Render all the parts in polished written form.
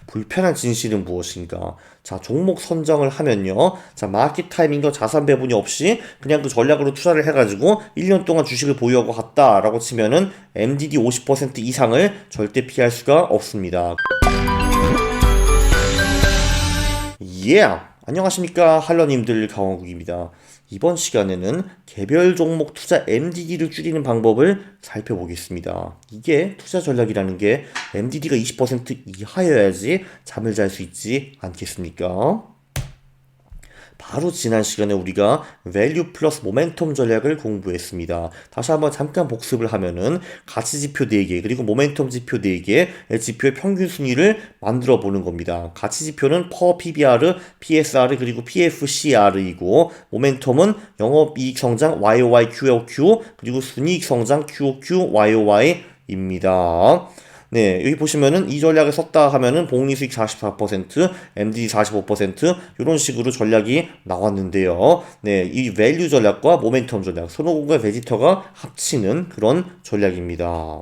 불편한 진실은 무엇인가? 자, 종목 선정을 하면요. 자, 마켓 타이밍과 자산 배분이 없이 그냥 그 전략으로 투자를 해가지고 1년 동안 주식을 보유하고 갔다라고 치면은 MDD 50% 이상을 절대 피할 수가 없습니다. 안녕하십니까 할러님들, 강원국입니다. 이번 시간에는 개별 종목 투자 MDD를 줄이는 방법을 살펴보겠습니다. 이게 투자 전략이라는 게 MDD가 20% 이하여야지 잠을 잘 수 있지 않겠습니까? 바로 지난 시간에 우리가 밸류 플러스 모멘텀 전략을 공부했습니다. 다시 한번 잠깐 복습을 하면은 가치 지표 4개 그리고 모멘텀 지표 4개의 지표의 평균 순위를 만들어 보는 겁니다. 가치 지표는 per PBR, PSR 그리고 PFCR이고 모멘텀은 영업이익 성장 YOY, QOQ 그리고 순이익 성장 QOQ, YOY입니다. 네, 여기 보시면은 이 전략을 썼다 하면은 복리수익 44%, MDD 45% 이런 식으로 전략이 나왔는데요. 네, 이 밸류 전략과 모멘텀 전략, 손오공과 베지터가 합치는 그런 전략입니다.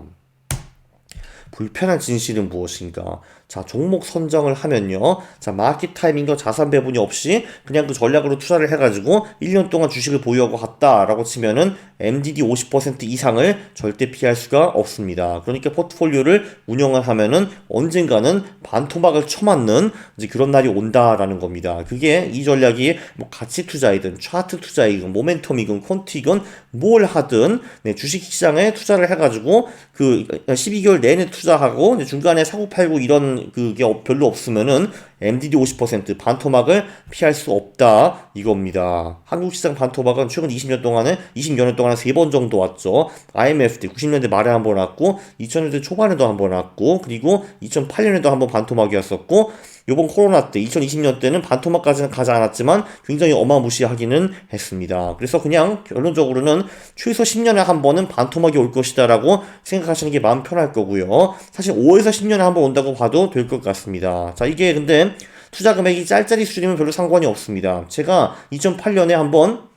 불편한 진실은 무엇인가? 자, 종목 선정을 하면요. 자, 마켓 타이밍과 자산 배분이 없이 그냥 그 전략으로 투자를 해가지고 1년 동안 주식을 보유하고 갔다라고 치면은 MDD 50% 이상을 절대 피할 수가 없습니다. 그러니까 포트폴리오를 운영을 하면은 언젠가는 반토막을 쳐맞는 이제 그런 날이 온다라는 겁니다. 그게 이 전략이 뭐 가치 투자이든 차트 투자이든 모멘텀이든 퀀틱은 뭘 하든 네, 주식시장에 투자를 해가지고 그 12개월 내내 투자하고 중간에 사고 팔고 이런 그게 별로 없으면은 MDD 50% 반토막을 피할 수 없다 이겁니다. 한국 시장 반토막은 최근 20년 동안에 20년 동안에 3번 정도 왔죠. IMF 때 90년대 말에 한 번 왔고 2000년대 초반에도 한 번 왔고 그리고 2008년에도 한 번 반토막이 왔었고 요번 코로나 때 2020년 때는 반토막까지는 가지 않았지만 굉장히 어마무시하기는 했습니다. 그래서 그냥 결론적으로는 최소 10년에 한 번은 반토막이 올 것이다 라고 생각하시는 게 마음 편할 거고요. 사실 5에서 10년에 한 번 온다고 봐도 될 것 같습니다. 자, 이게 근데 투자 금액이 짤짤이 수준이면 별로 상관이 없습니다. 제가 2008년에 한번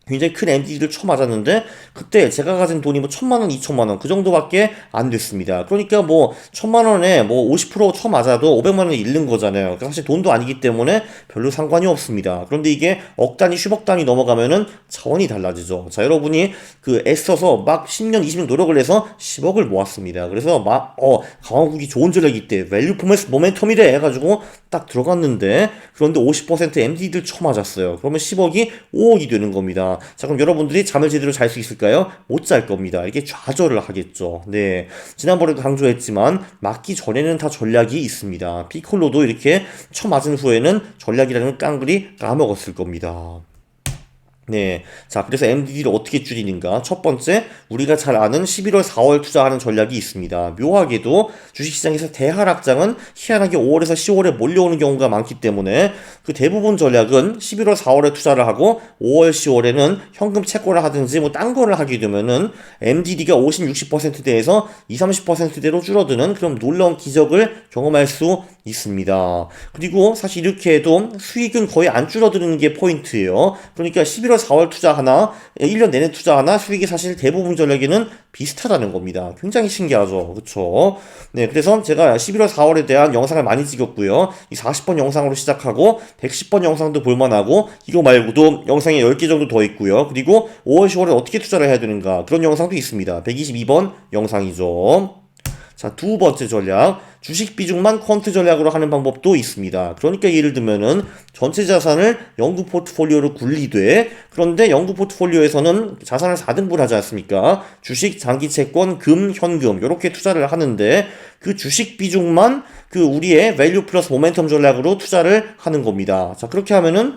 굉장히 큰 MDD를 쳐맞았는데 그때 제가 가진 돈이 뭐 1000만원, 2000만원 그 정도밖에 안 됐습니다. 그러니까 뭐 1000만원에 뭐 50% 쳐맞아도 500만원이 잃는 거잖아요. 그러니까 사실 돈도 아니기 때문에 별로 상관이 없습니다. 그런데 이게 억 단위, 10억 단위 넘어가면은 차원이 달라지죠. 자, 여러분이 그 애써서 막 10년, 20년 노력을 해서 10억을 모았습니다. 그래서 막 강원국이 좋은 전략이 있대, 밸류 포메스 모멘텀이래 해가지고 딱 들어갔는데 그런데 50% MDD를 쳐맞았어요. 그러면 10억이 5억이 되는 겁니다. 자, 그럼 여러분들이 잠을 제대로 잘 수 있을까요? 못 잘 겁니다. 이게 좌절을 하겠죠. 네. 지난번에도 강조했지만 맞기 전에는 다 전략이 있습니다. 피콜로도 이렇게 쳐맞은 후에는 전략이라는 깡그리 까먹었을 겁니다. 네. 자, 그래서 MDD를 어떻게 줄이는가? 첫 번째, 우리가 잘 아는 11월, 4월 투자하는 전략이 있습니다. 묘하게도 주식시장에서 대하락장은 희한하게 5월에서 10월에 몰려오는 경우가 많기 때문에 그 대부분 전략은 11월, 4월에 투자를 하고 5월, 10월에는 현금 채권을 하든지 뭐 딴 거를 하게 되면은 MDD가 50, 60%대에서 20, 30%대로 줄어드는 그런 놀라운 기적을 경험할 수 있습니다. 그리고 사실 이렇게 해도 수익은 거의 안 줄어드는 게 포인트예요. 그러니까 11월, 4월 투자 하나, 1년 내내 투자 하나, 수익이 사실 대부분 전략에는 비슷하다는 겁니다. 굉장히 신기하죠. 그쵸? 네, 그래서 제가 11월, 4월에 대한 영상을 많이 찍었고요. 이 40번 영상으로 시작하고 110번 영상도 볼만하고 이거 말고도 영상이 10개 정도 더 있고요. 그리고 5월, 10월에 어떻게 투자를 해야 되는가 그런 영상도 있습니다. 122번 영상이죠. 자, 두 번째 전략, 주식 비중만 퀀트 전략으로 하는 방법도 있습니다. 그러니까 예를 들면은 전체 자산을 연구 포트폴리오로 굴리되, 그런데 연구 포트폴리오에서는 자산을 4등분 하지 않습니까? 주식, 장기 채권, 금, 현금 이렇게 투자를 하는데 그 주식 비중만 그 우리의 밸류 플러스 모멘텀 전략으로 투자를 하는 겁니다. 자, 그렇게 하면은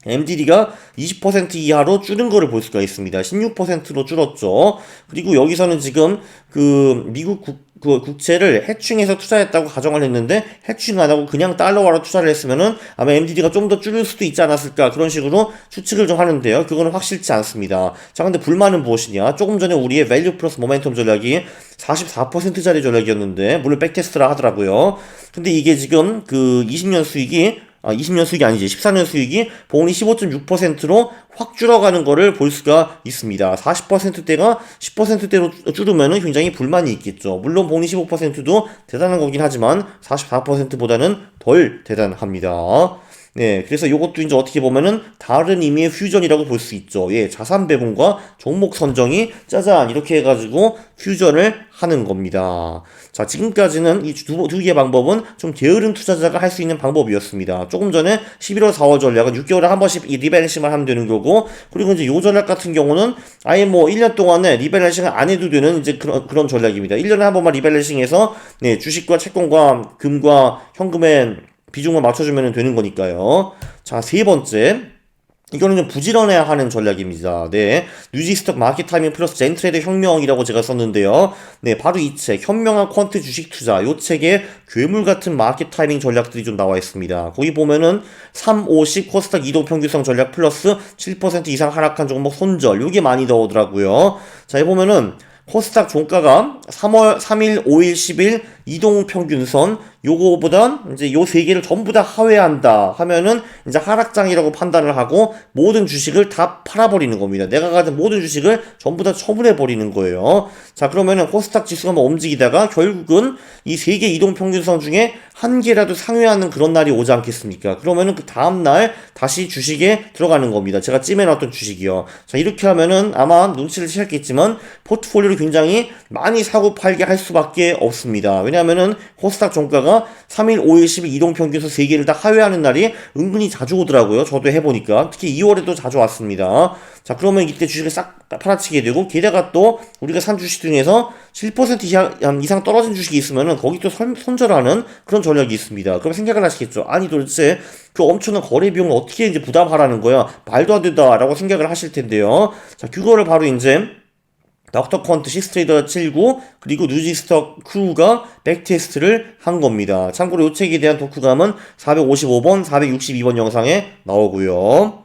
MDD가 20% 이하로 줄은 거를 볼 수가 있습니다. 16%로 줄었죠. 그리고 여기서는 지금 그 미국 국채를 해칭해서 투자했다고 가정을 했는데 해칭 안 하고 그냥 달러화로 투자를 했으면은 아마 MDD가 좀 더 줄일 수도 있지 않았을까 그런 식으로 추측을 좀 하는데요. 그거는 확실치 않습니다. 자, 근데 불만은 무엇이냐? 조금 전에 우리의 밸류 플러스 모멘텀 전략이 44%짜리 전략이었는데 물론 백테스트라 하더라고요. 근데 이게 지금 그 20년 수익이 20년 수익이 아니지. 14년 수익이 복리 15.6%로 확 줄어가는 거를 볼 수가 있습니다. 40%대가 10%대로 줄으면은 굉장히 불만이 있겠죠. 물론 복리 15%도 대단한 거긴 하지만 44%보다는 덜 대단합니다. 네, 그래서 요것도 이제 어떻게 보면은 다른 의미의 퓨전이라고 볼 수 있죠. 예, 자산 배분과 종목 선정이 짜잔 이렇게 해가지고 퓨전을 하는 겁니다. 자, 지금까지는 이 두 개의 방법은 좀 게으른 투자자가 할 수 있는 방법이었습니다. 조금 전에 11월 4월 전략은 6개월에 한 번씩 이 리밸런싱만 하면 되는 거고, 그리고 이제 요 전략 같은 경우는 아예 뭐 1년 동안에 리밸런싱을 안 해도 되는 이제 그런 전략입니다. 1년에 한 번만 리밸런싱해서 네, 주식과 채권과 금과 현금의 비중을 맞춰주면 되는 거니까요. 자, 세 번째. 이거는 좀 부지런해야 하는 전략입니다. 네. 뉴지스톡 마켓 타이밍 플러스 젠트레이더 혁명이라고 제가 썼는데요. 네, 바로 이 책, 현명한 퀀트 주식 투자. 요 책에 괴물 같은 마켓 타이밍 전략들이 좀 나와 있습니다. 거기 보면은 3, 5, 10 코스닥 이동 평균성 전략 플러스 7% 이상 하락한 종목 손절. 요게 많이 나오더라고요. 자, 여기 보면은 코스닥 종가가 3일, 5일, 10일 이동 평균선 요거보단 이제 요 세 개를 전부 다 하회한다 하면은 이제 하락장이라고 판단을 하고 모든 주식을 다 팔아버리는 겁니다. 내가 가진 모든 주식을 전부 다 처분해버리는 거예요. 자, 그러면은 코스닥 지수가 뭐 움직이다가 결국은 이 세 개 이동 평균선 중에 한 개라도 상회하는 그런 날이 오지 않겠습니까? 그러면은 그 다음날 다시 주식에 들어가는 겁니다. 제가 찜해놨던 주식이요. 자, 이렇게 하면은 아마 눈치를 채셨겠지만 포트폴리오를 굉장히 많이 사고 팔게 할 수밖에 없습니다. 왜냐하면은 코스닥 종가가 3일, 5일, 10일 이동평균선 3개를 다 하회하는 날이 은근히 자주 오더라고요. 저도 해보니까. 특히 2월에도 자주 왔습니다. 자, 그러면 이때 주식을 싹 팔아치게 되고, 게다가 또 우리가 산 주식 중에서 7% 이상 떨어진 주식이 있으면은 거기 또 손절하는 그런 전략이 있습니다. 그럼 생각을 하시겠죠. 아니, 도대체 그 엄청난 거래 비용을 어떻게 이제 부담하라는 거야? 말도 안 된다라고 생각을 하실 텐데요. 자, 그거를 바로 이제 닥터 퀀트 시스트레이더 79 그리고 뉴지스톡 크루가 백테스트를 한 겁니다. 참고로 이 책에 대한 독후감은 455번, 462번 영상에 나오고요.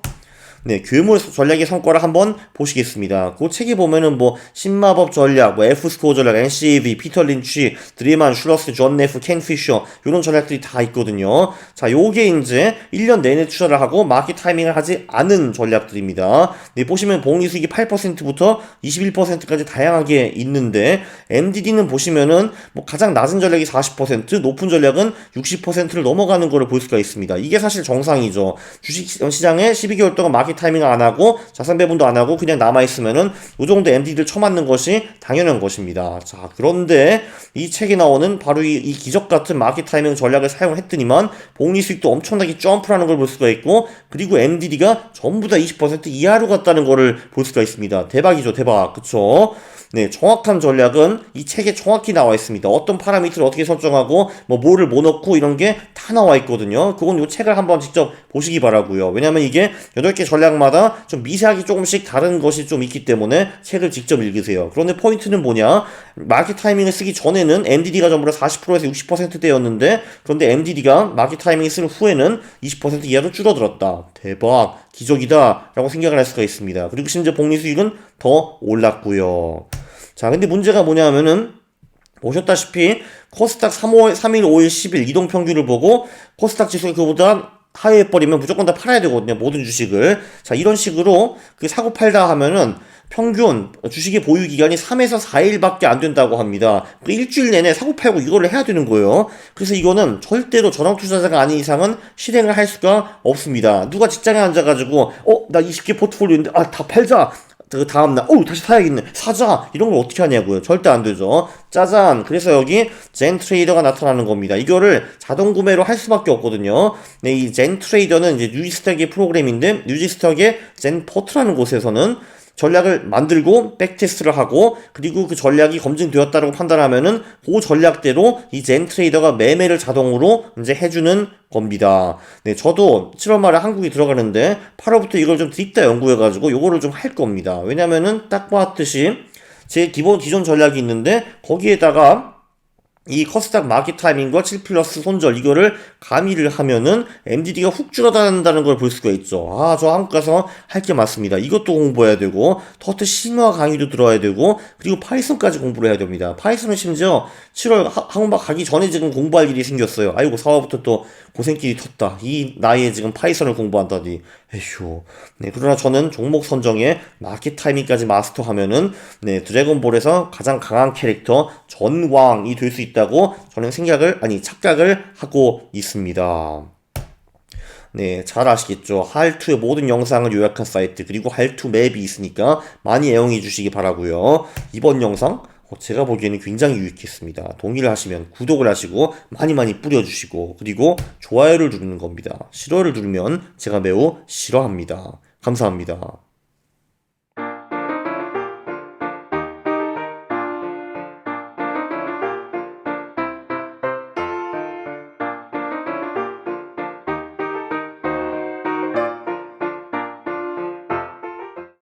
네, 괴물 전략의 성과를 한번 보시겠습니다. 그 책에 보면은 뭐 신마법 전략, 뭐 F스코어 전략, NCAV, 피터 린치, 드리만, 슐러스, 존 네프, 켄 피셔 이런 전략들이 다 있거든요. 자, 요게 이제 1년 내내 투자를 하고 마켓 타이밍을 하지 않은 전략들입니다. 네, 보시면 복리 수익이 8%부터 21%까지 다양하게 있는데 MDD는 보시면은 뭐 가장 낮은 전략이 40%, 높은 전략은 60%를 넘어가는 거를 볼 수가 있습니다. 이게 사실 정상이죠. 주식 시장에 12개월 동안 마켓 타이밍 안 하고 자산 배분도 안 하고 그냥 남아있으면은 이 정도 MD를 쳐맞는 것이 당연한 것입니다. 자, 그런데 이 책에 나오는 바로 이 기적 같은 마켓 타이밍 전략을 사용했더니만 복리 수익도 엄청나게 점프하는 걸 볼 수가 있고, 그리고 MDD가 전부 다 20% 이하로 갔다는 거를 볼 수가 있습니다. 대박이죠, 대박. 그쵸? 네, 정확한 전략은 이 책에 정확히 나와 있습니다. 어떤 파라미터를 어떻게 설정하고 뭐를 뭐 넣고 이런 게 다 나와 있거든요. 그건 이 책을 한번 직접 보시기 바라고요. 왜냐면 이게 8개 전략마다 좀 미세하게 조금씩 다른 것이 좀 있기 때문에 책을 직접 읽으세요. 그런데 포인트는 뭐냐? 마켓 타이밍을 쓰기 전에는 MDD가 전부 다 40%에서 60%대였는데 그런데 MDD가 마켓 타이밍을 쓴 후에는 20% 이하로 줄어들었다. 대박, 기적이다 라고 생각을 할 수가 있습니다. 그리고 심지어 복리 수익은 더 올랐고요. 자, 근데 문제가 뭐냐면은 보셨다시피 코스닥 3일, 5일, 10일 이동평균을 보고 코스닥 지수가 그보다 하회해버리면 무조건 다 팔아야 되거든요. 모든 주식을. 자, 이런 식으로 그 사고 팔다 하면은 평균 주식의 보유 기간이 3에서 4일밖에 안 된다고 합니다. 그 일주일 내내 사고 팔고 이거를 해야 되는 거예요. 그래서 이거는 절대로 전업 투자자가 아닌 이상은 실행을 할 수가 없습니다. 누가 직장에 앉아가지고 나 20개 포트폴리오인데 다 팔자. 그 다음날 다시 사야겠네, 사자, 이런 걸 어떻게 하냐고요. 절대 안 되죠. 짜잔. 그래서 여기 젠 트레이더가 나타나는 겁니다. 이거를 자동 구매로 할 수밖에 없거든요. 네, 이 젠 트레이더는 이제 뉴지스톡의 프로그램인데 뉴지스톡의 젠 포트라는 곳에서는 전략을 만들고 백테스트를 하고, 그리고 그 전략이 검증되었다고 판단하면은 그 전략대로 이 젠 트레이더가 매매를 자동으로 이제 해주는 겁니다. 네, 저도 7월 말에 한국에 들어가는데 8월부터 이걸 좀 딥다 연구해가지고 요거를 좀 할 겁니다. 왜냐면은 딱 봤듯이 제 기존 전략이 있는데 거기에다가 이 코스닥 마켓 타이밍과 7 플러스 손절 이거를 가미를 하면은 MDD가 훅 줄어든다는 걸 볼 수가 있죠. 저 한국 가서 할 게 많습니다. 이것도 공부해야 되고 터트 심화 강의도 들어야 되고 그리고 파이썬까지 공부를 해야 됩니다. 파이썬은 심지어 7월 학원방 가기 전에 지금 공부할 일이 생겼어요. 아이고 4월부터 또 고생길이 텄다. 이 나이에 지금 파이썬을 공부한다니. 에휴. 네, 그러나 저는 종목 선정에 마켓 타이밍까지 마스터하면은 네, 드래곤볼에서 가장 강한 캐릭터 전왕이 될 수 있다고 저는 착각을 하고 있습니다. 네, 잘 아시겠죠? 할투의 모든 영상을 요약한 사이트, 그리고 할투 맵이 있으니까 많이 애용해 주시기 바라고요. 이번 영상 제가 보기에는 굉장히 유익했습니다. 동의를 하시면 구독을 하시고 많이 많이 뿌려주시고, 그리고 좋아요를 누르는 겁니다. 싫어요를 누르면 제가 매우 싫어합니다. 감사합니다.